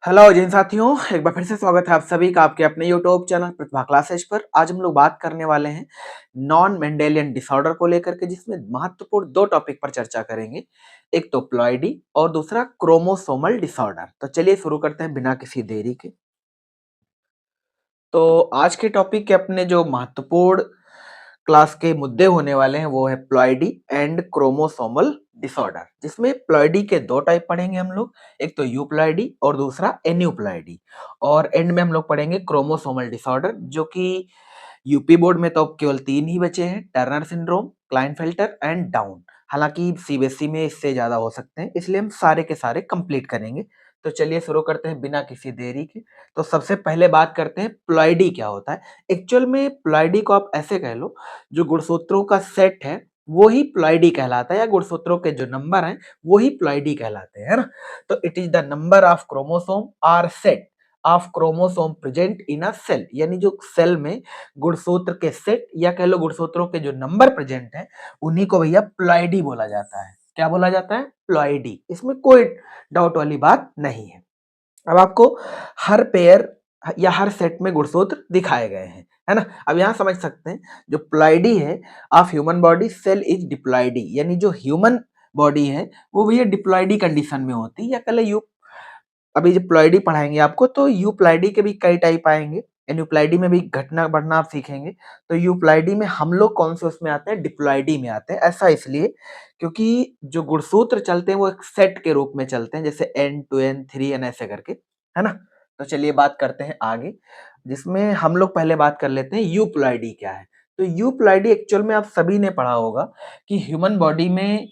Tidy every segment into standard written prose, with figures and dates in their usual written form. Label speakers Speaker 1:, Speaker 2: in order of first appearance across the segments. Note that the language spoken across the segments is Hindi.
Speaker 1: हेलो जिन साथियों, एक बार फिर से स्वागत है आप सभी का आपके अपने यूट्यूब चैनल प्रतिभा क्लासेज पर। आज हम लोग बात करने वाले हैं नॉन मेंडेलियन डिसऑर्डर को लेकर के, जिसमें महत्वपूर्ण दो टॉपिक पर चर्चा करेंगे। एक तो प्लॉइडी और दूसरा क्रोमोसोमल डिसऑर्डर। तो चलिए शुरू करते हैं बिना किसी देरी के। तो आज के टॉपिक के अपने जो महत्वपूर्ण क्लास के मुद्दे होने वाले हैं वो है प्लॉइडी एंड क्रोमोसोमल डिसऑर्डर, जिसमें प्लॉइडी के दो टाइप पढ़ेंगे हम लोग। एक तो यूप्लॉइडी और दूसरा एन्यूप्लॉइडी। और एंड में हम लोग पढ़ेंगे क्रोमोसोमल डिसऑर्डर, जो कि यूपी बोर्ड में तो अब केवल तीन ही बचे हैं: Turner syndrome, Klinefelter and down. हालांकि सीबीएसई में इससे ज्यादा हो सकते हैं, इसलिए हम सारे के सारे कंप्लीट करेंगे। तो चलिए शुरू करते हैं बिना किसी देरी के। तो सबसे पहले बात करते हैं प्लॉइडी क्या होता है। एक्चुअल में प्लॉइडी को आप ऐसे कह लो, जो गुणसूत्रों का सेट है वो ही प्लॉइडी कहलाता है, या गुणसूत्रों के जो नंबर हैं वो ही प्लॉइडी कहलाते हैं, है ना। तो it is the number of chromosome or set of chromosome present in a cell, यानी जो सेल में गुणसूत्र के सेट या कह लो गुणसूत्रों के जो नंबर प्रेजेंट है उन्हीं को भैया प्लॉइडी बोला जाता है। क्या बोला जाता है? प्लॉइडी। इसमें कोई डाउट वाली बात नहीं है। अब आपको हर पेयर या हर सेट में गुणसूत्र दिखाए गए हैं, है ना। अब यहां समझ सकते हैं, जो प्लॉइडी है of human body cell is diploidy, यानी जो ह्यूमन बॉडी है वो भैया डिप्लॉइडी कंडीशन में होती है, या कह यू। अभी जब प्लॉइडी पढ़ाएंगे आपको तो यूप्लॉइडी के भी कई टाइप आएंगे, एन्यूप्लॉइडी में भी घटना बढ़ना आप सीखेंगे। तो यूप्लॉइडी में हम लोग कौन से उसमें आते हैं? डिप्लॉइडी में आते हैं। ऐसा इसलिए क्योंकि जो गुणसूत्र चलते हैं वो एक सेट के रूप में चलते हैं, जैसे N2N 3N ऐसे करके, है ना। तो चलिए बात करते हैं आगे, जिसमें हम लोग पहले बात कर लेते हैं यूप्लॉइडी क्या है। तो यूप्लॉइडी एक्चुअल में आप सभी ने पढ़ा होगा कि ह्यूमन बॉडी में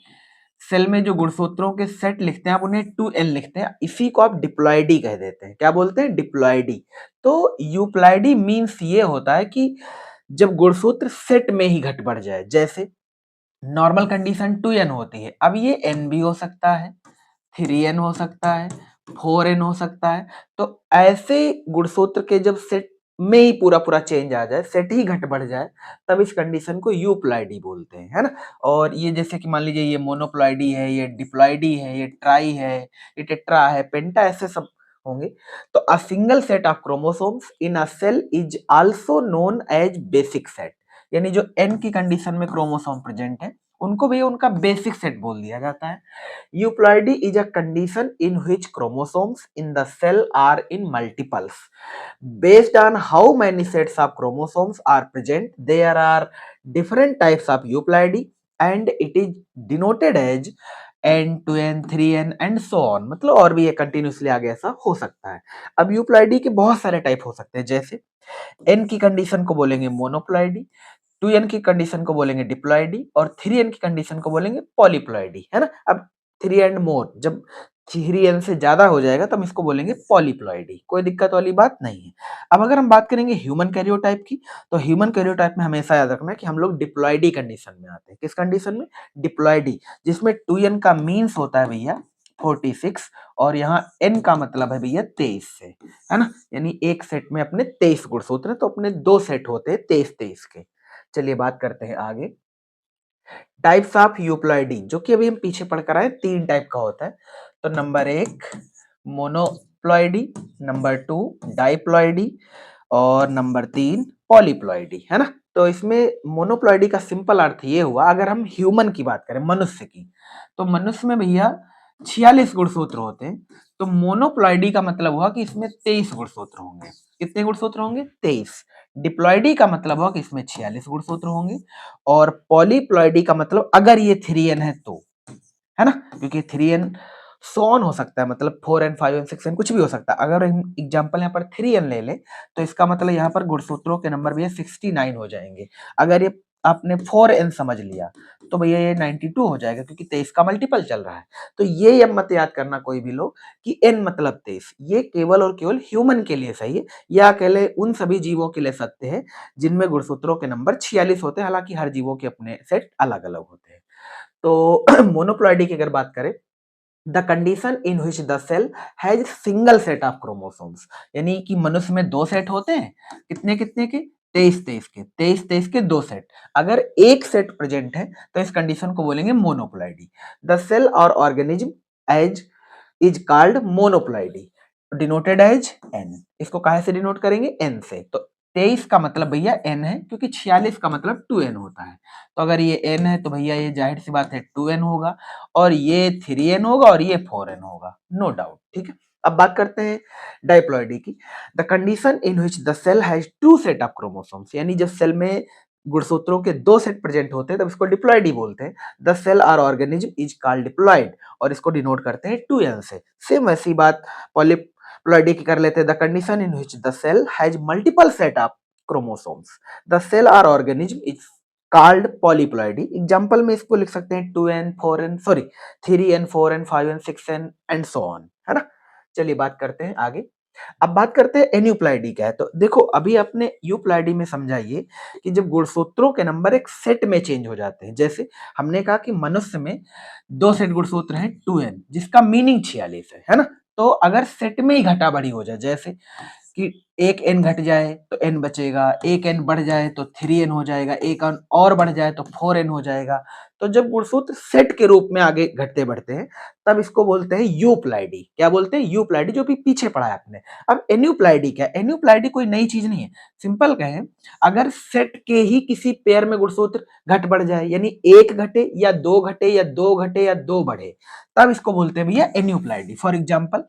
Speaker 1: सेल में जो गुणसूत्रों के सेट लिखते हैं आप उन्हें 2N लिखते हैं, इसी को आप डिप्लॉइडी कह देते हैं। क्या बोलते हैं? डिप्लॉइडी। तो यूप्लॉइडी मीन्स ये होता है कि जब गुणसूत्र सेट में ही घट बढ़ जाए, जैसे नॉर्मल कंडीशन 2N होती है, अब ये N भी हो सकता है, 3N हो सकता है, 4N हो सकता है। तो ऐसे गुणसूत्र के जब सेट में ही पूरा पूरा चेंज आ जाए, सेट ही घट बढ़ जाए, तब इस कंडीशन को यूप्लॉइडी बोलते हैं, है ना। और ये जैसे कि मान लीजिए ये मोनोप्लॉइडी है, ये डिप्लॉइडी है, ये ट्राई है, ये टेट्रा है, पेंटा, ऐसे सब होंगे। तो a single set of chromosomes in a cell is also known as basic set, यानी जो एन की कंडीशन में क्रोमोसोम प्रेजेंट है उनको भी उनका बेसिक सेट बोल दिया जाता है। Euploidy is a condition in which chromosomes in the cell are in multiples. Based on how many sets of chromosomes are present, there are different types of euploidy and it is denoted as N2N 3N and so on। मतलब और भी ये कंटिन्यूसली आगे ऐसा हो सकता है। अब यूप्लॉइडी के बहुत सारे टाइप हो सकते हैं, जैसे एन की कंडीशन को बोलेंगे मोनोप्लॉइडी, 2N की कंडीशन को बोलेंगे डिप्लॉइडी और 3N की कंडीशन को बोलेंगे पॉलीप्लॉइडी, है ना। अब 3 एंड मोर, जब 3N से ज्यादा हो जाएगा तब इसको बोलेंगे पॉलीप्लॉइडी। कोई दिक्कत वाली बात नहीं है। अब अगर हम बात करेंगे ह्यूमन कैरियोटाइप की, तो ह्यूमन कैरियोटाइप में हमेशा याद रखना है कि हम लोग डिप्लॉइडी कंडीशन में आते हैं। किस कंडीशन में? डिप्लॉइडी, जिसमें 2N का मीन्स होता है भैया 46 और यहाँ N का मतलब है भैया 23 से, है ना। यानी एक सेट में अपने 23 गुणसूत्र हैं, तो अपने दो सेट होते हैं 23-23 के। चलिए बात करते हैं आगे, टाइप्स ऑफ यूप्लॉइडी, जो कि अभी हम पीछे पढ़कर आए, तीन टाइप का होता है। तो नंबर 1 मोनोप्लॉइडी, नंबर 2 डाइप्लॉइडी और नंबर 3 पॉलीप्लॉइडी, है ना। तो इसमें मोनोप्लॉइडी का सिंपल अर्थ ये हुआ, अगर हम ह्यूमन की बात करें, मनुष्य की, तो मनुष्य में भैया 46 गुणसूत्र होते हैं। तो मोनोप्लॉइडी का मतलब हुआ कि इसमें 23 गुणसूत्र होंगे। कितने गुणसूत्र होंगे? 23। डिप्लॉइडी का मतलब हुआ कि इसमें 46 गुणसूत्र होंगे। और पॉलीप्लॉइडी का मतलब अगर ये 3N है तो, है ना, क्योंकि 3N सोन हो सकता है, मतलब 4N 5N 6N कुछ भी हो सकता है। अगर हम एग्जांपल यहाँ पर 3N ले लें तो इसका मतलब यहाँ पर गुणसूत्रों के नंबर भी 69 हो जाएंगे। अगर ये आपने 4N समझ लिया तो भैया ये 92 हो जाएगा, क्योंकि 23 का मल्टीपल चल रहा है। तो ये अब मत याद करना कोई भी लोग कि N मतलब 23, ये केवल और केवल ह्यूमन के लिए सही है, या अकेले उन सभी जीवों के लिए सत्य है जिनमें गुणसूत्रों के नंबर 46 होते हैं। हालांकि हर जीवों के अपने सेट अलग अलग होते हैं। तो मोनोप्लॉइडी की अगर बात करें, the condition in which the cell has single set of chromosomes, यानी कि मनुष्य में दो सेट होते हैं, कितने कितने के? 23-23 के, 23-23 के दो सेट। अगर एक सेट प्रेजेंट है तो इस कंडीशन को बोलेंगे मोनोप्लॉइडी। द सेल और organism as is called monoploidy. Denoted as n। इसको काहे से डिनोट करेंगे? n से। तो 23 का मतलब भैया n है, क्योंकि 46 का मतलब 2n होता है। तो अगर ये n है तो भैया ये जाहिर सी बात है 2n होगा, और ये 3n होगा, और ये 4n होगा, नो डाउट। ठीक है, अब बात करते हैं डाइप्लॉइडी की। The condition in which the cell has two set of chromosomes, यानी जब सेल में गुणसूत्रों के दो सेट प्रेजेंट होते हैं तब इसको डिप्लॉइडी बोलते हैं। The cell or organism is called diploid, और इसको डिनोट करते हैं 2n से। सेम वैसी बात पॉलीप्लॉइडी की कर लेते हैं। The condition in which the cell has multiple set of chromosomes, the cell or organism is called polyploidy. Example में इसको लिख सकते हैं 2n 4n sorry 3n 4n 5n 6n and so on, है ना। चलिए बात करते हैं आगे। अब बात करते हैं एन्यूप्लॉइडी क्या है। तो देखो अभी आपने यूप्लॉइडी में समझाइए कि जब गुणसूत्रों के नंबर एक सेट में चेंज हो जाते हैं, जैसे हमने कहा कि मनुष्य में दो सेट गुणसूत्र हैं 2n, जिसका मीनिंग 46 है ना। तो अगर सेट में ही घटा बढ़ी हो जाए, जैसे कि एक n घट जाए तो n बचेगा, एक n बढ़ जाए तो 3n हो जाएगा, एक n और बढ़ जाए तो 4n हो जाएगा। तो जब गुणसूत्र सेट के रूप में आगे घटते बढ़ते हैं तब इसको बोलते हैं यूप्लॉइडी। क्या बोलते हैं? यूप्लॉइडी, जो भी पीछे पढ़ा है आपने। अब एन्यूप्लॉइडी क्या है? एन्यूप्लॉइडी कोई नई चीज नहीं है। सिंपल कहें, अगर सेट के ही किसी पेयर में गुणसूत्र घट बढ़ जाए, यानी एक घटे या दो घटे या दो घटे या दो बढ़े, तब इसको बोलते हैं भैया एन्यूप्लॉइडी। फॉर एग्जाम्पल,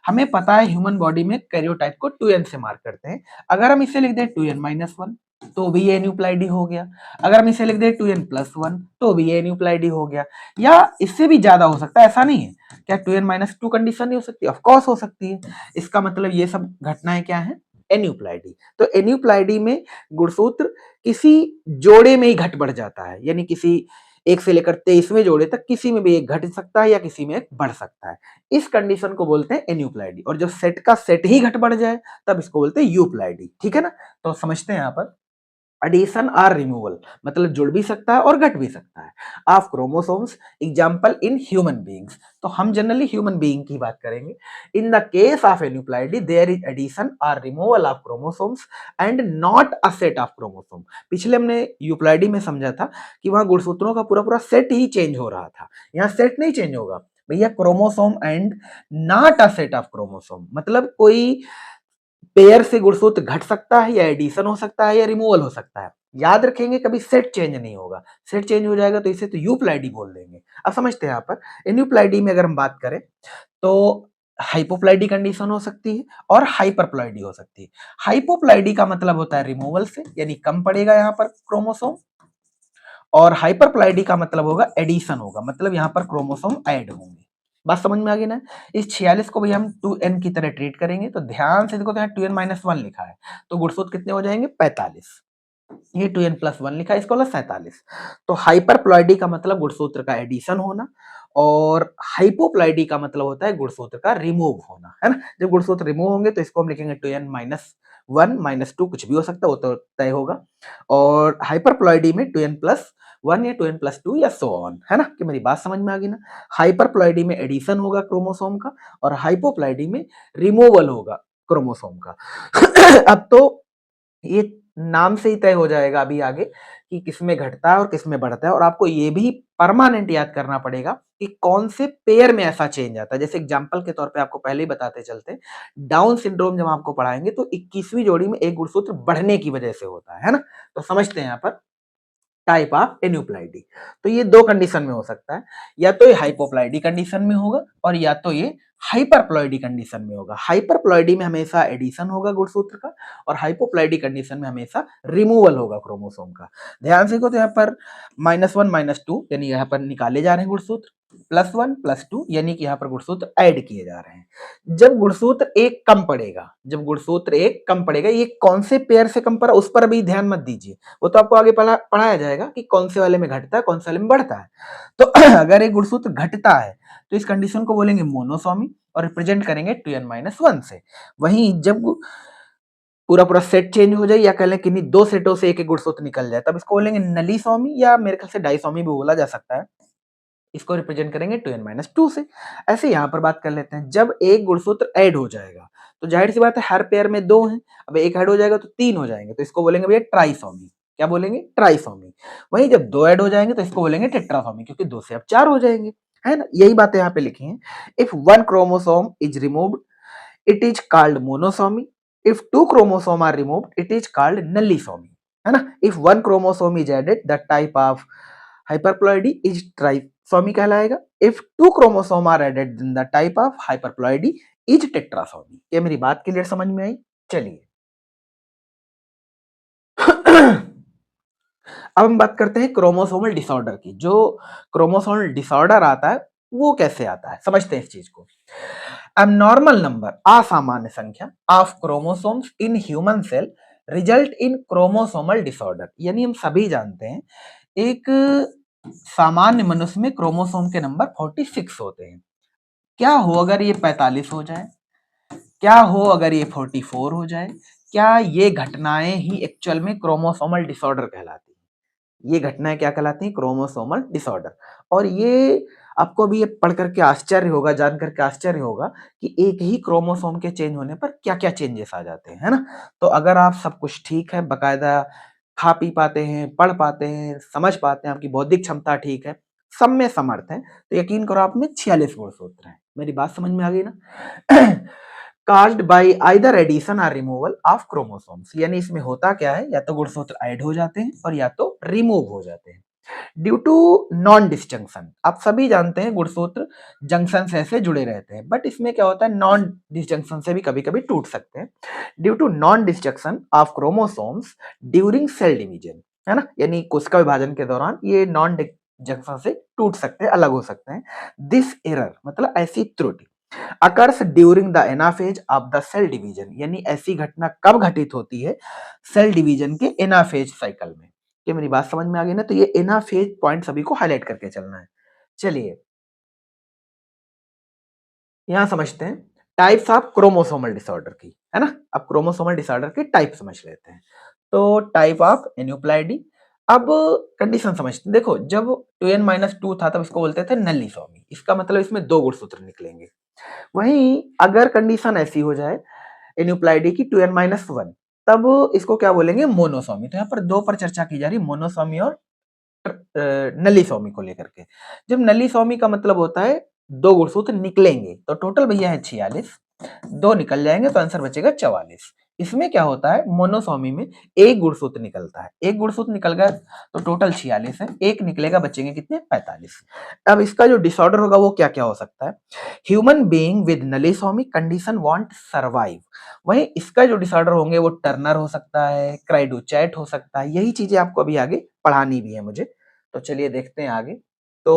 Speaker 1: हमें पता है ह्यूमन बॉडी में कैरियोटाइप को 2n से मार्क करते हैं। अगर हम इसे लिख दें 2n-1 तो भी ये एन्यूप्लॉइडी हो गया। अगर हम इसे लिख दें 2n+1 तो भी ये एन्यूप्लॉइडी हो गया। या इससे भी ज्यादा हो सकता है, ऐसा नहीं है। क्या 2n-2 कंडीशन नहीं हो सकती? ऑफ कोर्स हो सकती है। इसका मतलब ये सब घटनाएं क्या है? एन्यूप्लॉइडी। तो एन्यूप्लॉइडी में गुणसूत्र किसी जोड़े में ही घट बढ़ जाता है, यानी किसी एक से लेकर 23वें जोड़े तक किसी में भी एक घट सकता है या किसी में एक बढ़ सकता है। इस कंडीशन को बोलते हैं एन्यूप्लॉइडी। और जब सेट का सेट ही घट बढ़ जाए तब इसको बोलते हैं यूप्लॉइडी। ठीक है ना। तो समझते हैं यहाँ पर एडिशन और रिमूवल, मतलब जुड़ भी सकता है और घट भी सकता है, of chromosomes. Example in human beings, तो हम जनरली ह्यूमन बीइंग की बात करेंगे। In the case of aneuploidy there is addition और removal of chromosomes and not a set of chromosome. पिछले हमने यूप्लॉइडी में समझा था कि वहां गुणसूत्रों का पूरा पूरा सेट ही चेंज हो रहा था। यहाँ सेट नहीं चेंज होगा भैया, chromosome and not a set of chromosome, मतलब कोई पेयर से गुणसूत्र घट सकता है, या एडिशन हो सकता है, या रिमूवल हो सकता है। याद रखेंगे कभी सेट चेंज नहीं होगा। सेट चेंज हो जाएगा तो इसे तो यूप्लॉइडी बोल देंगे। अब समझते हैं यहाँ पर एन्यूप्लॉइडी में अगर हम बात करें तो हाइपोप्लॉइडी कंडीशन हो सकती है और हाइपरप्लॉइडी हो सकती है। हाइपोप्लॉइडी का मतलब होता है रिमूवल से, यानी कम पड़ेगा यहाँ पर क्रोमोसोम, और हाइपरप्लॉइडी का मतलब होगा एडिशन होगा, मतलब यहाँ पर क्रोमोसोम ऐड होंगे। बात समझ में आ गई ना। इस 46 को भी हम 2n की तरह ट्रीट करेंगे। तो ध्यान से देखो, तो यहाँ 2n-1 लिखा है, तो गुणसूत्र कितने हो जाएंगे? 45। ये 2n+1 लिखा है, इसको बोला 47। तो हाइपरप्लॉइडी का मतलब गुणसूत्र का एडिशन होना, और हाइपोप्लॉइडी का मतलब होता है गुणसूत्र का रिमूव होना, है ना। जब गुणसूत्र रिमूव होंगे तो इसको हम लिखेंगे 2n-1 -2, कुछ भी हो सकता है, वो तो तय होगा। और हाइपरप्लॉइडी में 2n+1 या 2n+2 या सो ऑन, है ना। कि मेरी बात समझ में आ गई ना। हाइपरप्लॉइडी में एडिशन होगा क्रोमोसोम का, और हाइपोप्लॉइडी में रिमूवल होगा क्रोमोसोम का। अब तो ये नाम से ही तय हो जाएगा अभी आगे कि किसमें घटता है और किसमें बढ़ता है। और आपको ये भी परमानेंट याद करना पड़ेगा कि कौन से पेयर में ऐसा चेंज आता है। जैसे एग्जांपल के तौर पे आपको पहले ही बताते चलते, डाउन सिंड्रोम जब आपको पढ़ाएंगे तो 21वीं जोड़ी में एक गुणसूत्र बढ़ने की वजह से होता है ना। तो समझते हैं यहाँ पर टाइप ऑफ एन्यूप्लॉइडी। तो ये दो कंडीशन में हो सकता है, या तो ये हाइपोप्लॉइडी कंडीशन में होगा और या तो ये हाइपरप्लॉइडी कंडीशन में होगा। हाइपरप्लॉइडी में हमेशा एडिशन होगा गुणसूत्र का, और हाइपोप्लॉइडी कंडीशन में हमेशा रिमूवल होगा क्रोमोसोम का। ध्यान से देखो, तो यहाँ पर -1 -2 यानी यहाँ पर निकाले जा रहे हैं गुणसूत्र, +1 +2 यानी कि यहाँ पर गुणसूत्र ऐड किए जा रहे हैं। जब गुणसूत्र एक कम पड़ेगा, जब गुणसूत्र एक कम पड़ेगा, ये कौन से पेयर से कम पड़ा उस पर भी ध्यान मत दीजिए, वो तो आपको आगे पढ़ाया जाएगा कि कौन से वाले में घटता है कौन से वाले में बढ़ता है। तो अगर एक गुणसूत्र घटता है तो इस कंडीशन को बोलेंगे मोनोसोमी, और रिप्रेजेंट करेंगे 2n-1 से। वहीं जब पूरा पूरा सेट चेंज हो जाए, या कह लें किन्हीं दो सेटों से एक एक गुणसूत्र निकल जाए, तब इसको बोलेंगे नलीसोमी, या मेरे ख्याल से डाइसोमी भी बोला जा सकता है। इसको रिप्रेजेंट करेंगे 2n-2 से। ऐसे यहाँ पर बात कर लेते हैं, जब एक गुणसूत्र ऐड हो जाएगा तो जाहिर सी बात है हर पेयर में दो हैं, अब एक ऐड हो जाएगा तो तीन हो जाएंगे, तो इसको बोलेंगे भैया ट्राइसोमी। क्या बोलेंगे? ट्राइसोमी। वहीं जब दो ऐड हो जाएंगे तो इसको बोलेंगे टेट्रासोमी, क्योंकि दो से अब चार हो जाएंगे, है ना। यही बातें यहाँ पे लिखी हैं। If one chromosome is removed it is called monosomy. If two chromosome are removed it is called nullisomy, है ना। If one chromosome is added the type of hyperploidy is trisomy कहलाएगा। If two chromosome are added in the type of hyperploidy is tetrasomy. ये मेरी बात क्लियर समझ में आई? चलिए अब हम बात करते हैं क्रोमोसोमल डिसऑर्डर की। जो क्रोमोसोमल डिसऑर्डर आता है वो कैसे आता है, समझते हैं इस चीज को। एबनॉर्मल नंबर, असामान्य संख्या of chromosomes in human cell result in chromosomal disorder. यानी हम सभी जानते हैं एक सामान्य मनुष्य में क्रोमोसोम के नंबर 46 होते हैं। क्या हो अगर ये 45 हो जाए, क्या हो अगर ये 44 हो जाए, क्या ये घटनाएं ही एक्चुअल में क्रोमोसोमल डिसऑर्डर कहलाती हैं। ये घटनाएं क्या कहलाती हैं? Chromosomal disorder. और ये आपको अभी ये पढ़ करके आश्चर्य होगा, जान करके आश्चर्य होगा कि एक ही क्रोमोसोम के चेंज होने पर क्या क्या चेंजेस आ जाते हैं, है ना। तो अगर आप सब कुछ ठीक है, बकायदा खा पी पाते हैं, पढ़ पाते हैं, समझ पाते हैं, आपकी बौद्धिक क्षमता ठीक है, सब में समर्थ है, तो यकीन करो आप में 46 गुणसूत्र हैं। मेरी बात समझ में आ गई ना? caused by either addition or removal of chromosomes। यानी इसमें होता क्या है, या तो गुणसूत्र ऐड हो जाते हैं और या तो रिमूव हो जाते हैं। ड्यू टू नॉन डिसजंक्शन, आप सभी जानते हैं गुणसूत्र जंक्शन से ऐसे जुड़े रहते हैं, बट इसमें क्या होता है, नॉन डिसजंक्शन से भी कभी कभी टूट सकते हैं। Due to non disjunction of chromosomes during cell division, है ना, यानी कोशिका विभाजन के दौरान ये नॉन डिसजंक्शन से टूट सकते हैं, अलग हो सकते हैं। दिस एरर मतलब ऐसी त्रुटि occurs during the anaphase of the cell division. यानी ऐसी घटना कब घटित होती है? सेल डिवीजन के एनाफेज साइकिल में। ये मेरी बात समझ में आ गई ना? तो ये एनाफेज पॉइंट सभी को हाईलाइट करके चलना है। चलिए यहां समझते हैं टाइप्स ऑफ क्रोमोसोमल डिसऑर्डर की, है ना। अब क्रोमोसोमल डिसऑर्डर के टाइप समझ लेते हैं। तो टाइप ऑफ एन्यूप्लाइडी। अब कंडीशन समझते हैं। देखो जब 2n-2 था तब इसको बोलते थे नलीसोमी। इसका मतलब इसमें दो गुणसूत्र निकलेंगे। वहीं अगर कंडीशन ऐसी हो जाए एन्यूप्लाइडी की 2n-1, तब इसको क्या बोलेंगे? मोनोसोमी। तो यहाँ पर दो पर चर्चा की जा रही है, मोनोसोमी और नलीसोमी को लेकर के। जब नलीसोमी का मतलब होता है दो गुणसूत्र निकलेंगे, तो टोटल भैया है 46, दो निकल जाएंगे तो आंसर बचेगा 44। इसमें क्या होता है, मोनोसोमी में एक गुणसूत्र निकलता है, एक गुणसूत्र निकल गया तो टोटल 46 है, एक निकलेगा बचेंगे कितने? 45। अब इसका जो डिसऑर्डर होगा वो क्या क्या हो सकता है? Human being with नलीसोमी condition want survive. वहीं इसका जो डिसऑर्डर होंगे वो टर्नर हो सकता है, क्राइडोचैट हो सकता है। यही चीजें आपको अभी आगे पढ़ानी भी है मुझे। तो चलिए देखते हैं आगे। तो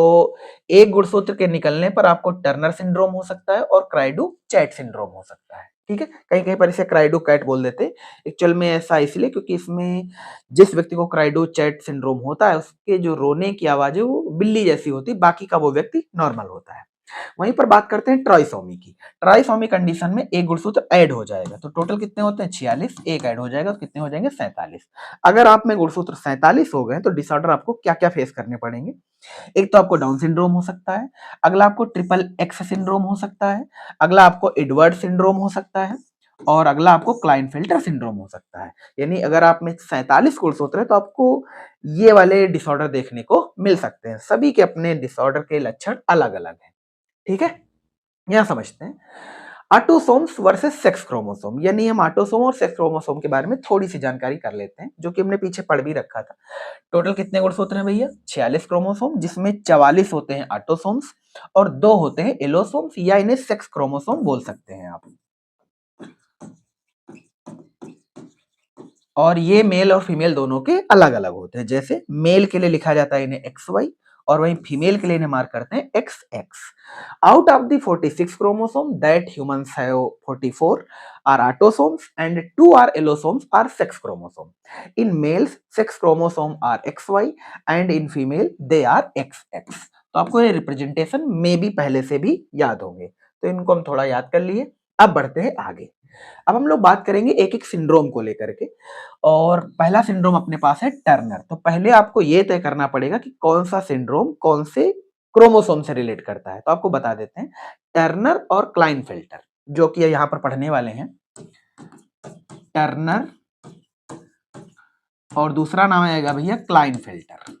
Speaker 1: एक गुणसूत्र के निकलने पर आपको टर्नर सिंड्रोम हो सकता है और क्राइडो-चैट सिंड्रोम हो सकता है। ठीक है? कहीं-कहीं पर इसे क्राइडो-कैट बोल देते हैं। एक्चुअल में ऐसा इसलिए क्योंकि इसमें जिस व्यक्ति को क्राइडो-चैट सिंड्रोम होता है उसके जो रोने की आवाज़ है वो बिल्ली जैसी होती है, बाकी का वो व्यक्ति नॉर्मल होता है। वहीं पर बात करते हैं ट्राइसोमी की। ट्राइसोमी कंडीशन में एक गुणसूत्र ऐड हो जाएगा तो टोटल कितने होते हैं? 46, एक ऐड हो जाएगा तो कितने हो जाएंगे? 47। अगर आप में गुणसूत्र 47 हो गए तो डिसऑर्डर आपको क्या-क्या फेस करने पड़ेंगे? एक तो आपको डाउन सिंड्रोम हो सकता है, अगला आपको ट्रिपल एक्स सिंड्रोम हो सकता है, अगला आपको एडवर्ड सिंड्रोम हो सकता है और अगला आपको क्लाइनफेल्टर सिंड्रोम हो सकता है। यानी अगर आप में 47 गुणसूत्र है तो आपको ये वाले डिसऑर्डर देखने को मिल सकते हैं। सभी के अपने डिसऑर्डर के लक्षण अलग-अलग हैं। ठीक है? यहाँ समझते हैं ऑटोसोम्स वर्सेस सेक्स क्रोमोसोम। यानी हम ऑटोसोम और सेक्स क्रोमोसोम के बारे में थोड़ी सी जानकारी कर लेते हैं, जो कि हमने पीछे पढ़ भी रखा था। टोटल कितने गुणसूत्र हैं भैया? 46 क्रोमोसोम, जिसमें 44 होते हैं ऑटोसोम्स और 2 होते हैं एलोसोम्स, या इन्हें सेक्स क्रोमोसोम बोल सकते हैं आप। और ये मेल और फीमेल दोनों के अलग-अलग होते हैं। जैसे मेल के लिए लिखा जाता है इन्हें XY और वहीं फीमेल के लिए इन्हें मार्क करते हैं XX। Out of the 46 chromosome that humans have 44 are autosomes and 2 are allosomes are sex chromosome. In males, sex chromosome are XY and in female they are XX। तो आपको ये रिप्रेजेंटेशन में भी पहले से भी याद होंगे, तो इनको हम थोड़ा याद कर लिए। अब बढ़ते हैं आगे। अब हम लोग बात करेंगे एक-एक सिंड्रोम को लेकर के। और पहला सिंड्रोम अपने पास है टर्नर। तो पहले आपको ये तय करना पड़ेगा कि कौन सा सिंड्रोम कौन से क्रोमोसोम से रिलेट करता है। तो आपको बता देते हैं टर्नर और क्लाइनफेल्टर, जो कि यहाँ पर पढ़ने वाले हैं। टर्नर और दूसरा नाम आएगा भैया क्लाइनफेल्टर।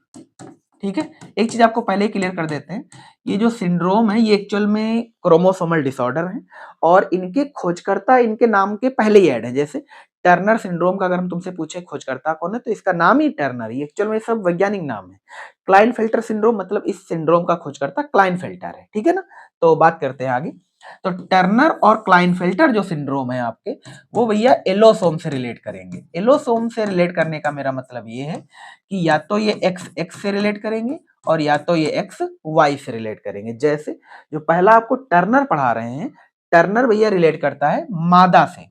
Speaker 1: ठीक है, एक चीज आपको पहले ही क्लियर कर देते हैं, ये जो सिंड्रोम है ये एक्चुअल में क्रोमोसोमल डिसऑर्डर है और इनके खोजकर्ता इनके नाम के पहले ही ऐड है। जैसे टर्नर सिंड्रोम का अगर हम तुमसे पूछे खोजकर्ता कौन है तो इसका नाम ही टर्नर, ये एक्चुअल में सब वैज्ञानिक नाम है। क्लाइनफेल्टर सिंड्रोम मतलब इस सिंड्रोम का खोजकर्ता क्लाइनफेल्टर है, ठीक है ना। तो बात करते हैं आगे। तो टर्नर और क्लाइनफेल्टर जो सिंड्रोम है आपके, वो भैया एलोसोम से रिलेट करेंगे। एलोसोम से रिलेट करने का मेरा मतलब ये है कि या तो ये एक्स एक्स से रिलेट करेंगे और या तो ये एक्स वाई से रिलेट करेंगे। जैसे जो पहला आपको टर्नर पढ़ा रहे हैं, टर्नर भैया रिलेट करता है मादा से।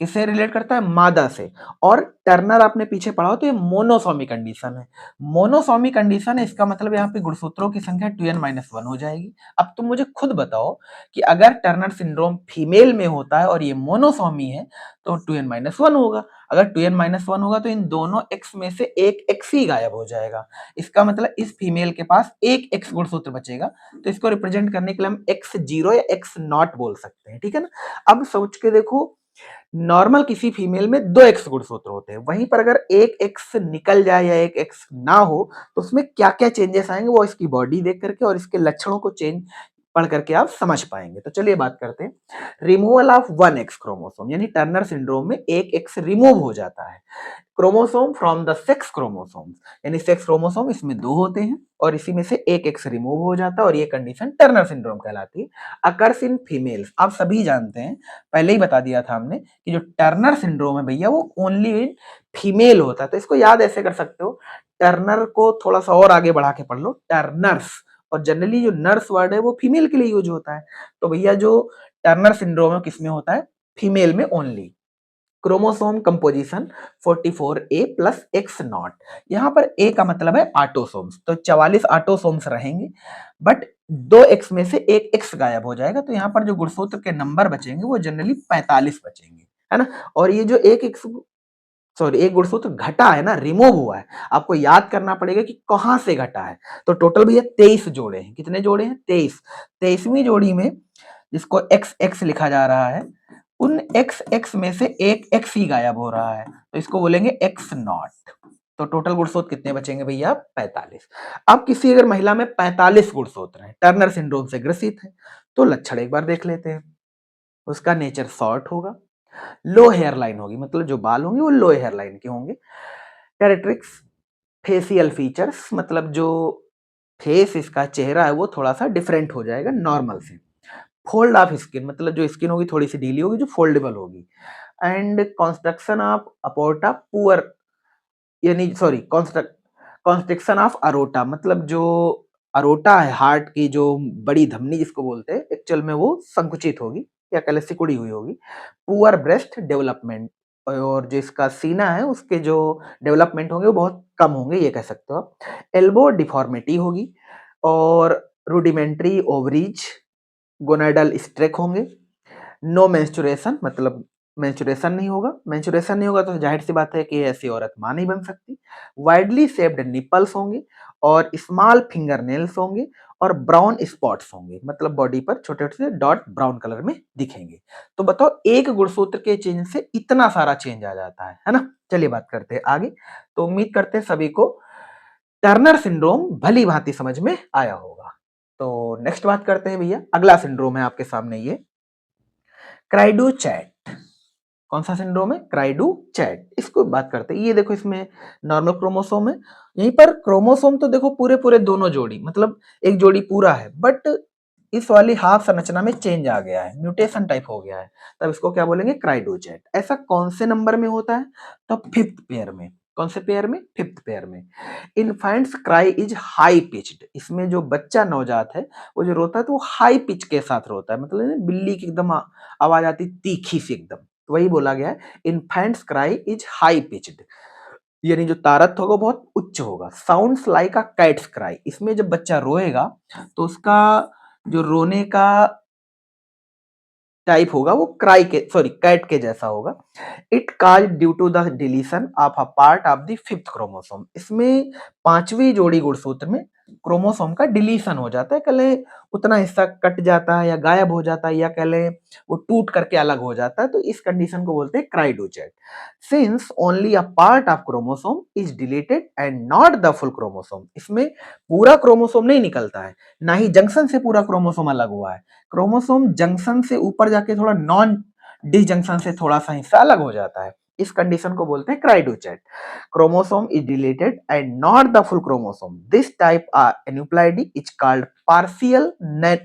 Speaker 1: किससे रिलेट करता है? मादा से। और टर्नर आपने पीछे पढ़ा हो तो ये मोनोसोमी कंडीशन है। मोनोसोमी कंडीशन है, इसका मतलब यहाँ पे गुणसूत्रों की संख्या 2n-1 हो जाएगी। अब तुम मुझे खुद बताओ कि अगर टर्नर सिंड्रोम फीमेल में होता है और ये मोनोसोमी है तो 2n-1 होगा। अगर 2n-1 होगा तो इन दोनों एक्स में से एक एक्स ही गायब हो जाएगा। इसका मतलब इस फीमेल के पास एक एक्स गुणसूत्र बचेगा, तो इसको रिप्रेजेंट करने के लिए हम x0 या x0 बोल सकते हैं, ठीक है ना। अब सोच के देखो, नॉर्मल किसी फीमेल में 2 एक्स गुणसूत्र होते हैं, वहीं पर अगर एक एक्स निकल जाए या एक एक्स ना हो तो उसमें क्या क्या चेंजेस आएंगे वो इसकी बॉडी देख करके और इसके लक्षणों को चेंज पढ़ करके आप समझ पाएंगे। तो चलिए बात करते हैं रिमूवल ऑफ 1 एक्स क्रोमोसोम, यानी टर्नर सिंड्रोम में एक एक्स रिमूव हो जाता है chromosome from the sex chromosome, यानी सेक्स क्रोमोसोम इसमें 2 होते हैं और इसी में से एक एक्स रिमूव हो जाता है और ये कंडीशन टर्नर सिंड्रोम कहलाती है। अकर्स इन फीमेल्स, आप सभी जानते हैं, पहले ही बता दिया था हमने कि जो टर्नर सिंड्रोम है भैया वो ओनली इन फीमेल होता है। तो इसको याद ऐसे कर सकते हो, टर्नर को थोड़ा सा और आगे बढ़ा के पढ़ लो, टर्नर्स, और जनरली जो नर्स वर्ड है वो फीमेल के लिए यूज होता है। तो भैया जो टर्नर सिंड्रोम है किसमें होता है? फीमेल में only. Chromosome composition 44A plus x not, यहाँ पर ए का मतलब है ऑटोसोम्स, तो 44 ऑटोसोम्स रहेंगे बट 2 एक्स में से एक एक्स गायब हो जाएगा, तो यहाँ पर जो गुणसूत्र के नंबर बचेंगे वो जनरली 45 बचेंगे, है ना। और ये जो एक एक्स सॉरी एक गुणसूत्र घटा है ना, रिमूव हुआ है, आपको याद करना पड़ेगा कि कहां से घटा है। तो टोटल भैया 23 जोड़े हैं। कितने जोड़े हैं? 23। 23वीं जोड़ी में जिसको एक्स एक्स लिखा जा रहा है, उन एक्स एक्स में से एक एक्स ही गायब हो रहा है, तो इसको बोलेंगे एक्स नॉट। तो टोटल गुणसूत्र कितने बचेंगे भैया? 45। अब किसी अगर महिला में 45 गुणसूत्र हैं, टर्नर सिंड्रोम से ग्रसित है, तो लक्षण एक बार देख लेते हैं। उसका नेचर शॉर्ट होगा, लो हेयर लाइन होगी, मतलब जो बाल होंगे वो लो हेयर लाइन के होंगे। कैरेक्टरिक्स फेसियल फीचर्स, मतलब जो फेस इसका चेहरा है वो थोड़ा सा डिफरेंट हो जाएगा नॉर्मल से। फोल्ड ऑफ स्किन, मतलब जो स्किन होगी थोड़ी सी ढीली होगी, जो फोल्डेबल होगी। एंड कंस्ट्रक्शन ऑफ अपोर्टा पुअर, यानी सॉरी कंस्ट्रक्शन ऑफ अरोटा, मतलब जो अरोटा है हार्ट की जो बड़ी धमनी जिसको बोलते हैं, एक्चुअल में वो संकुचित होगी या कह सिकुड़ी हुई होगी। पुअर ब्रेस्ट डेवलपमेंट, और जो इसका सीना है उसके जो डेवलपमेंट होंगे वो बहुत कम होंगे, ये कह सकते हो आप। एल्बो डिफॉर्मिटी होगी और रूडिमेंट्री ओवरीज, गोनाडल स्ट्रेक होंगे। नो मेंस्ट्रुएशन, मतलब मेंस्ट्रुएशन नहीं होगा। मेंस्ट्रुएशन नहीं होगा तो जाहिर सी बात है कि ऐसी औरत मां नहीं बन सकती। वाइडली शेप्ड निपल्स होंगे और स्मॉल फिंगर नेल्स होंगे और ब्राउन स्पॉट्स होंगे, मतलब बॉडी पर छोटे छोटे डॉट ब्राउन कलर में दिखेंगे। तो बताओ एक गुणसूत्र के चेंज से इतना सारा चेंज आ जाता है ना। चलिए बात करते हैं आगे। तो उम्मीद करते हैं सभी को टर्नर सिंड्रोम भली भांति समझ में आया होगा। तो नेक्स्ट बात करते हैं भैया, अगला सिंड्रोम है आपके सामने ये क्राइडो चैट। कौन सा सिंड्रोम है? क्राइडो चैट। इसको बात करते हैं। ये देखो इसमें नॉर्मल क्रोमोसोम है, यहीं पर क्रोमोसोम तो देखो पूरे पूरे दोनों जोड़ी, मतलब एक जोड़ी पूरा है, बट इस वाली हाफ संरचना में चेंज आ गया है, म्यूटेशन टाइप हो गया है, तब इसको क्या बोलेंगे? क्राइडो चैट। ऐसा कौन से नंबर में होता है? तो फिफ्थ पेयर में। कौन से पेयर में? फिफ्थ पेयर में। Infants cry is high pitched, इसमें जो बच्चा नवजात है वो जो रोता है तो वो हाई पिच के साथ रोता है, मतलब बिल्ली की एकदम आवाज आती तीखी सी एकदम, तो वही बोला गया है infants cry is high pitched, यानी जो तारत होगा बहुत उच्च होगा। साउंड्स लाइक अ कैट्स क्राई, इसमें जब बच्चा रोएगा तो उसका जो रोने का टाइप होगा वो क्राई के सॉरी कैट के जैसा होगा। It cause due to the deletion of a part of the fifth chromosome, इसमें पांचवी जोड़ी गुणसूत्र में क्रोमोसोम का डिलीशन हो जाता है, कह लें उतना हिस्सा कट जाता है या गायब हो जाता है या कह लें वो टूट करके अलग हो जाता है, तो इस कंडीशन को बोलते हैं cri du chat. Since only a part of chromosome is deleted and not the full chromosome, इसमें पूरा क्रोमोसोम नहीं निकलता है, ना ही जंक्शन से पूरा क्रोमोसोम अलग हुआ है। क्रोमोसोम जंक्शन से ऊपर जाके थोड़ा नॉन डिसजंक्शन से थोड़ा सा हिस्सा अलग हो जाता है, इस कंडीशन को बोलते हैं क्राइडोचेट। Chromosome is deleted and not the full chromosome. This type of aneuploidy is called partial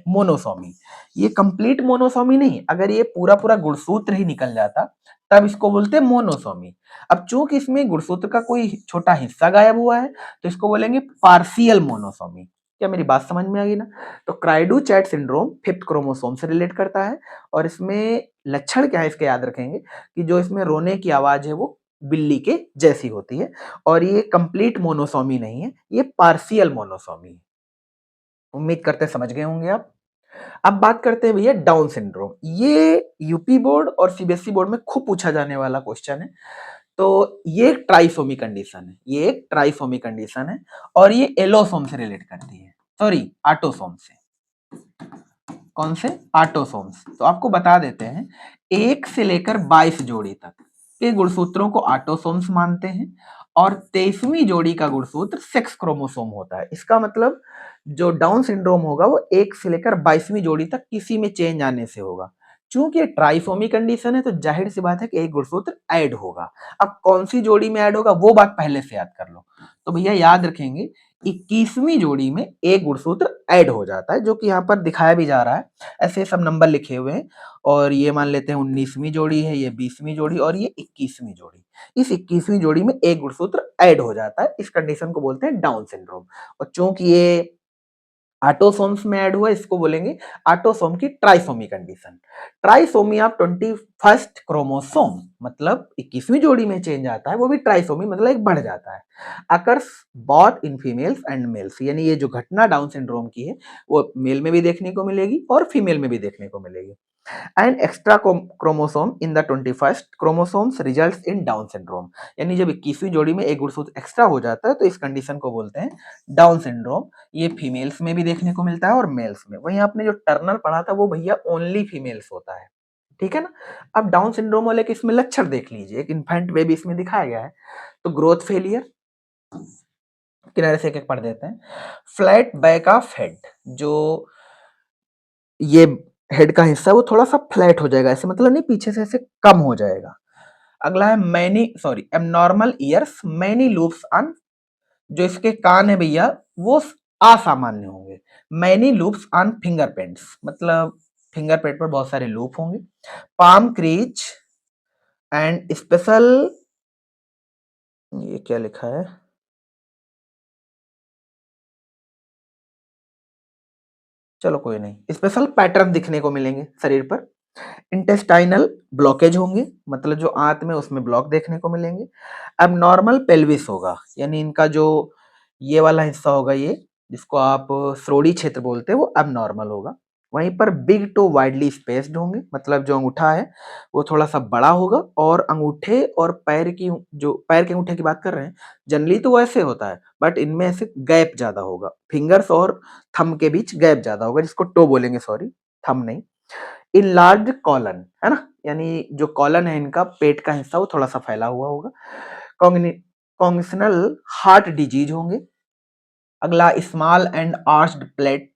Speaker 1: monosomy. ये complete monosomy नहीं, अगर ये पूरा पूरा गुणसूत्र ही निकल जाता तब इसको बोलते हैं मोनोसोमी। अब चूंकि इसमें गुणसूत्र का कोई छोटा हिस्सा गायब हुआ है तो इसको बोलेंगे पार्शियल मोनोसोमी। क्या मेरी बात समझ में आ गई ना? तो क्राइडो-चैट सिंड्रोम फिफ्थ क्रोमोसोम से रिलेट करता है और इसमें लक्षण क्या है इसके याद रखेंगे कि जो इसमें रोने की आवाज है वो बिल्ली के जैसी होती है और ये कंप्लीट मोनोसोमी नहीं है, ये पार्शियल मोनोसोमी है। उम्मीद करते हैं समझ गए होंगे आप। अब बात करते हैं भैया डाउन सिंड्रोम। ये यूपी बोर्ड और सीबीएसई बोर्ड में खूब पूछा जाने वाला क्वेश्चन है। तो ये एक ट्राइसोमी कंडीशन है, ये एक ट्राइसोमी कंडीशन है और ये एलोसोम से रिलेट करती है, सॉरी ऑटोसोम से। कौन से? ऑटोसोम्स। तो आपको बता देते हैं 1 से लेकर 22 जोड़ी तक के गुणसूत्रों को ऑटोसोम्स मानते हैं और 23वीं जोड़ी का गुणसूत्र सेक्स क्रोमोसोम होता है। इसका मतलब जो डाउन सिंड्रोम होगा वो 1 से लेकर 22वीं जोड़ी तक किसी में चेंज आने से होगा। चूंकि ये ट्राइसोमी कंडीशन है तो जाहिर सी बात है कि एक गुणसूत्र ऐड होगा। अब कौन सी जोड़ी में ऐड होगा वो बात पहले से याद कर लो। तो भैया याद रखेंगे 21वीं जोड़ी में एक गुणसूत्र ऐड हो जाता है, जो कि यहाँ पर दिखाया भी जा रहा है। ऐसे सब नंबर लिखे हुए हैं और ये मान लेते हैं 19वीं जोड़ी है, ये 20वीं जोड़ी और ये 21वीं जोड़ी। इस 21वीं जोड़ी में एक गुणसूत्र ऐड हो जाता है, इस कंडीशन को बोलते हैं डाउन सिंड्रोम। और चूंकि ये ऑटोसोम्स में ऐड हुआ इसको बोलेंगे ऑटोसोम की trisomy condition. Trisomy of 21st chromosome मतलब 21वीं जोड़ी में चेंज आता है, वो भी ट्राइसोमी मतलब एक बढ़ जाता है। Occurs both in females and males, यानी ये जो घटना डाउन सिंड्रोम की है वो मेल में भी देखने को मिलेगी और फीमेल में भी देखने को मिलेगी। And extra chromosome in the 21st chromosomes results in down syndrome, यानी जब 21वीं जोड़ी में एक गुणसूत्र एक्स्ट्रा हो जाता है तो इस कंडीशन को बोलते हैं डाउन सिंड्रोम। ये फीमेल्स में भी देखने को मिलता है और मेल्स में। वहीं आपने जो टर्नर पढ़ा था वो भैया ओनली फीमेल्स होता है, ठीक है ना? अब डाउन सिंड्रोम वाले के इसमें लक्षण देख लीजिए, एक इन्फेंट बेबी इसमें दिखाया गया है। तो ग्रोथ फेलियर, किनारे से एक-एक पढ़ देते हैं। फ्लैट बैक ऑफ हेड, जो ये हेड का हिस्सा है वो थोड़ा-सा फ्लैट हो जाएगा, ऐसे मतलब नहीं पीछे से ऐसे कम हो जाएगा। अगला है abnormal years, many loops on, जो इसके कान है भैया वो असामान्य होंगे। मैनी लूप्स ऑन फिंगरप्रिंट्स, मतलब फिंगरप्रिंट पर बहुत सारे लूप होंगे। पाम क्रीच एंड स्पेशल, ये क्या लिखा है? चलो कोई नहीं, स्पेशल पैटर्न दिखने को मिलेंगे शरीर पर। इंटेस्टाइनल ब्लॉकेज होंगे, मतलब जो आंत में उसमें ब्लॉक देखने को मिलेंगे। एबनॉर्मल पेल्विस होगा, यानी इनका जो ये वाला हिस्सा होगा, ये जिसको आप श्रोणि क्षेत्र बोलते हैं, वो एबनॉर्मल होगा। वहीं पर बिग टू वाइडली स्पेस्ड होंगे, मतलब जो अंगूठा है वो थोड़ा सा बड़ा होगा और अंगूठे और पैर की, जो पैर के अंगूठे की बात कर रहे हैं जनरली तो वैसे होता है, बट इनमें ऐसे गैप ज्यादा होगा। फिंगर्स और थंब के बीच गैप ज्यादा होगा, जिसको टो बोलेंगे, सॉरी थंब नहीं। इनलार्ज कॉलन है ना, यानी जो कॉलन है इनका पेट का हिस्सा वो थोड़ा सा फैला हुआ होगा। कॉन्गेशनल हार्ट डिजीज होंगे। अगला small and arched plate,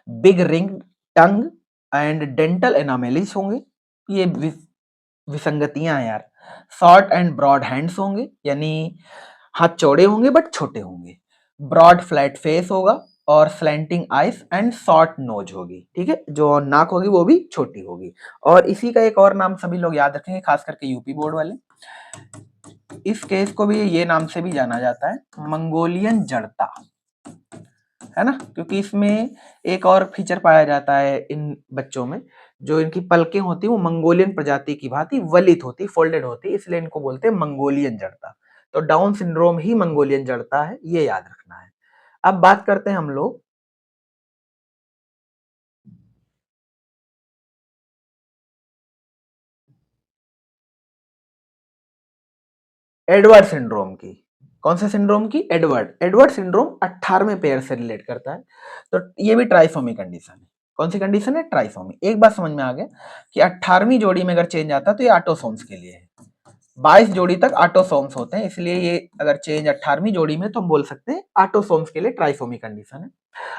Speaker 1: big ring tongue and dental anomalies होंगे। ये विसंगतियां हैं यार। शॉर्ट एंड ब्रॉड हैंड्स होंगे, यानी हाथ चौड़े होंगे बट छोटे होंगे। ब्रॉड फ्लैट फेस होगा और slanting eyes and short nose होगी, ठीक है, जो नाक होगी वो भी छोटी होगी। और इसी का एक और नाम सभी लोग याद रखेंगे, खास करके यूपी बोर्ड वाले, इस केस को भी ये नाम से भी जाना जाता है, मंगोलियन जड़ता, है ना, क्योंकि इसमें एक और फीचर पाया जाता है इन बच्चों में, जो इनकी पलकें होती है वो मंगोलियन प्रजाति की भांति वलित होती, फोल्डेड होती, इसलिए इनको बोलते हैं मंगोलियन जड़ता। तो डाउन सिंड्रोम ही मंगोलियन जड़ता है, ये याद रखना है। अब बात करते हैं हम लोग एडवर्ड सिंड्रोम की। कौन से सिंड्रोम की? एडवर्ड सिंड्रोम 18वें पेयर से रिलेट करता है। तो ये भी ट्राइसोमी कंडीशन है। कौन सी कंडीशन है? ट्राइसोमी। एक बात समझ में आ गया कि 18वीं जोड़ी में अगर चेंज आता है तो ये ऑटोसोम्स के लिए है। 22 जोड़ी तक ऑटोसोम्स होते हैं, इसलिए ये अगर चेंज 18वीं जोड़ी में तो हम बोल सकते हैं ऑटोसोम्स के लिए ट्राइसोमी कंडीशन है।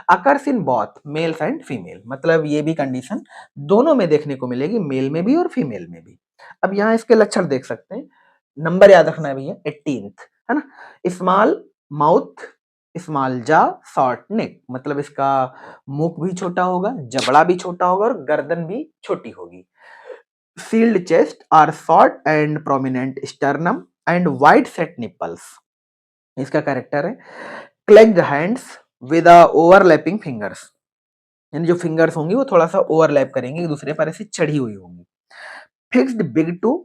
Speaker 1: Occurs in both mails and female, मतलब ये भी कंडीशन दोनों में देखने को मिलेगी, मेल में भी और फीमेल में भी। अब यहाँ इसके लक्षण देख सकते हैं, नंबर याद रखना है भैया 18th, है ना। स्मॉल माउथ, स्मॉल जा, शॉर्ट नेक, मतलब इसका मुख भी छोटा होगा, जबड़ा भी छोटा होगा और गर्दन भी छोटी होगी। Shield chest or short and prominent sternum and wide set nipples. इसका कैरेक्टर है clenched hands with overlapping fingers, यानी जो फिंगर्स होंगी वो थोड़ा सा ओवरलैप करेंगे, एक दूसरे पर ऐसे चढ़ी हुई होंगी। Fixed big to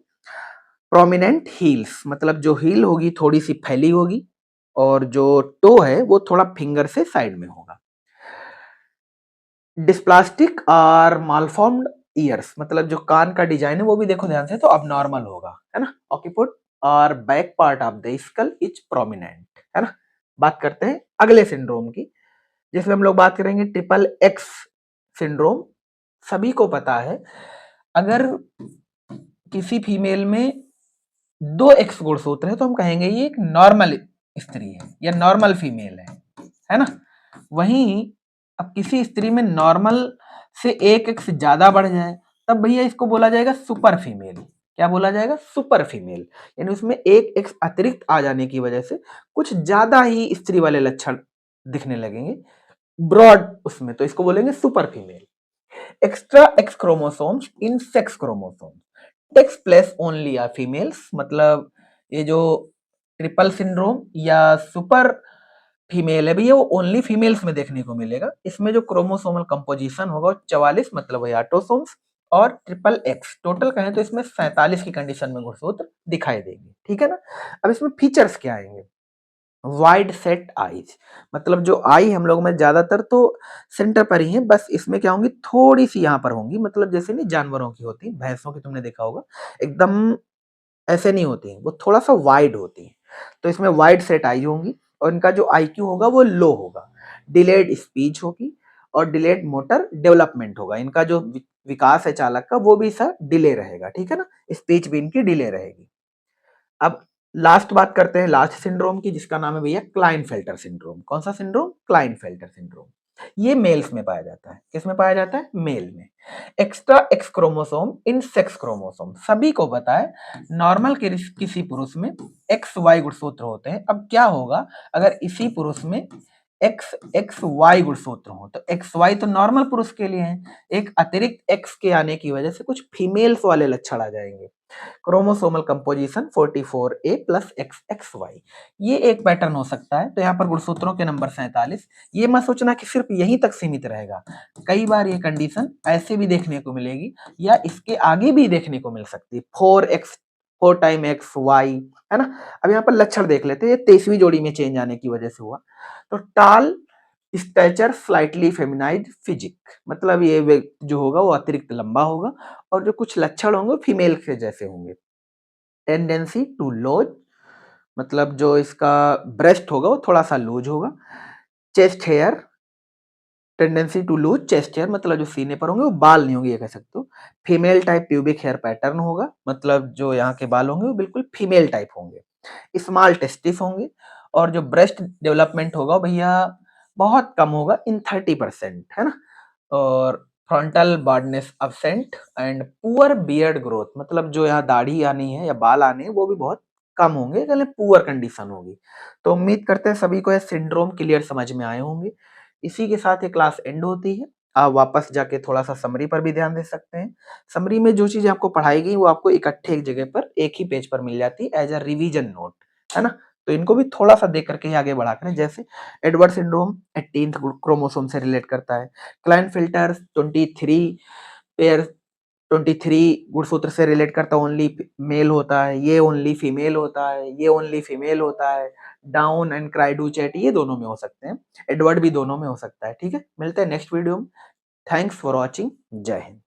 Speaker 1: prominent heels, मतलब जो हील होगी थोड़ी सी फैली होगी और जो टो है वो थोड़ा फिंगर से साइड में होगा। डिस्प्लास्टिक और मालफॉर्म्ड ईयर्स, मतलब जो कान का डिजाइन है वो भी देखो ध्यान से तो अब नॉर्मल होगा, है ना। ऑक्यूपुट और back part of the skull is prominent, है ना। बात करते हैं अगले सिंड्रोम की, जिसमें हम लोग बात करेंगे ट्रिपल एक्स सिंड्रोम। सभी को पता है अगर किसी फीमेल में 2 एक्स गुणसूत्र है तो हम कहेंगे ये एक नॉर्मल स्त्री है या नॉर्मल फीमेल है ना। वहीं अब किसी स्त्री में नॉर्मल से 1 एक्स ज्यादा बढ़ जाए तब भैया इसको बोला जाएगा सुपर फीमेल। क्या बोला जाएगा? सुपर फीमेल, यानी उसमें 1 एक्स अतिरिक्त आ जाने की वजह से कुछ ज्यादा ही स्त्री वाले लक्षण दिखने लगेंगे ब्रॉड उसमें, तो इसको बोलेंगे super female. Extra X chromosomes in sex chromosome takes place only ah females, मतलब ये जो ट्रिपल सिंड्रोम या सुपर फीमेल है भैया वो ओनली फीमेल्स में देखने को मिलेगा। इसमें जो क्रोमोसोमल कंपोजिशन होगा वो 44, मतलब वही ऑटोसोम्स, और ट्रिपल एक्स टोटल कहें तो इसमें 47 की कंडीशन में गुणसूत्र दिखाई देंगे, ठीक है ना। अब इसमें फीचर्स क्या आएंगे? वाइड सेट आईज, मतलब जो आई हम लोग में ज्यादातर तो सेंटर पर ही है, बस इसमें क्या होंगी थोड़ी सी यहाँ पर होंगी, मतलब जैसे नहीं जानवरों की होती, भैंसों की तुमने देखा होगा एकदम ऐसे नहीं होती हैं, वो थोड़ा सा वाइड होती हैं। तो इसमें वाइड सेट आई होंगी और इनका जो आईक्यू होगा वो लो होगा। डिलेड स्पीच होगी और डिलेड मोटर डेवलपमेंट होगा, इनका जो विकास है चालक का वो भी सा डिले रहेगा, ठीक है ना। स्पीच भी इनकी डिले रहेगी। अब लास्ट बात करते हैं लास्ट सिंड्रोम की, जिसका नाम है भैया क्लाइनफेल्टर सिंड्रोम। कौन सा सिंड्रोम? Klinefelter syndrome. ये मेल्स में पाया जाता है। किस में पाया जाता है? मेल में। एक्स्ट्रा एक्स क्रोमोसोम इन सेक्स क्रोमोसोम, सभी को पता है नॉर्मल किसी पुरुष में एक्स वाई गुणसूत्र होते हैं। अब क्या होगा अगर इसी पुरुष में एक्स एक्स वाई गुणसूत्र हो, तो एक्स वाई तो नॉर्मल पुरुष के लिए है, एक अतिरिक्त एक्स के आने की वजह से कुछ फीमेल्स वाले लक्षण आ जाएंगे। Chromosomal composition 44A plus XXY, ये एक पैटर्न हो सकता है। तो यहाँ पर गुणसूत्रों के नंबर 47। ये मत सोचना कि सिर्फ यहीं तक सीमित रहेगा, कई बार ये कंडीशन ऐसे भी देखने को मिलेगी या इसके आगे भी देखने को मिल सकती है। 4x 4 टाइम एक्स वाई, है ना। अब यहाँ पर लक्षण देख लेते हैं, ये 23वीं जोड़ी में चेंज आने की वजह से हुआ। तो टाल स्टैचर स्लाइटली फेमिनाइज फिजिक, मतलब ये जो होगा वो अतिरिक्त लंबा होगा और जो कुछ लक्षण होंगे फीमेल के जैसे होंगे। टेंडेंसी टू लूज, मतलब जो इसका ब्रेस्ट होगा वो थोड़ा सा लूज होगा। Chest hair, tendency to lose chest hair, मतलब जो सीने पर होंगे वो बाल नहीं होंगे, ये कह सकते हो। Female type pubic hair pattern होगा, मतलब जो यहाँ के बाल होंगे वो बिल्कुल फीमेल टाइप होंगे। स्मॉल टेस्टिस होंगे और जो ब्रेस्ट डेवलपमेंट होगा भैया बहुत कम होगा, इन 30%, है ना। और frontal baldness absent and poor beard growth, मतलब जो यहाँ दाढ़ी आनी है या बाल आने हैं वो भी बहुत कम होंगे, यानी पुअर कंडीशन होगी। तो उम्मीद करते हैं सभी को यह सिंड्रोम क्लियर समझ में आए होंगे। इसी के साथ ये क्लास एंड होती है। आप वापस जाके थोड़ा सा समरी पर भी ध्यान दे सकते हैं। समरी में जो चीजें आपको पढ़ाई गई वो आपको इकट्ठे एक जगह पर एक ही पेज पर मिल जाती है एज अ रिवीजन नोट, है ना। तो इनको भी थोड़ा सा देख करके ही आगे बढ़ा करें। जैसे एडवर्ड सिंड्रोम 18th क्रोमोसोम से रिलेट करता है। क्लाइनफिल्टर 23 पेयर 23 गुणसूत्र से रिलेट करता है, ओनली मेल होता है। ये ओनली फीमेल होता है, ये ओनली फीमेल होता है। डाउन एंड क्राइडू चैट ये दोनों में हो सकते हैं, एडवर्ड भी दोनों में हो सकता है, ठीक है। मिलते हैं नेक्स्ट वीडियो में। Thanks for watching. जय हिंद।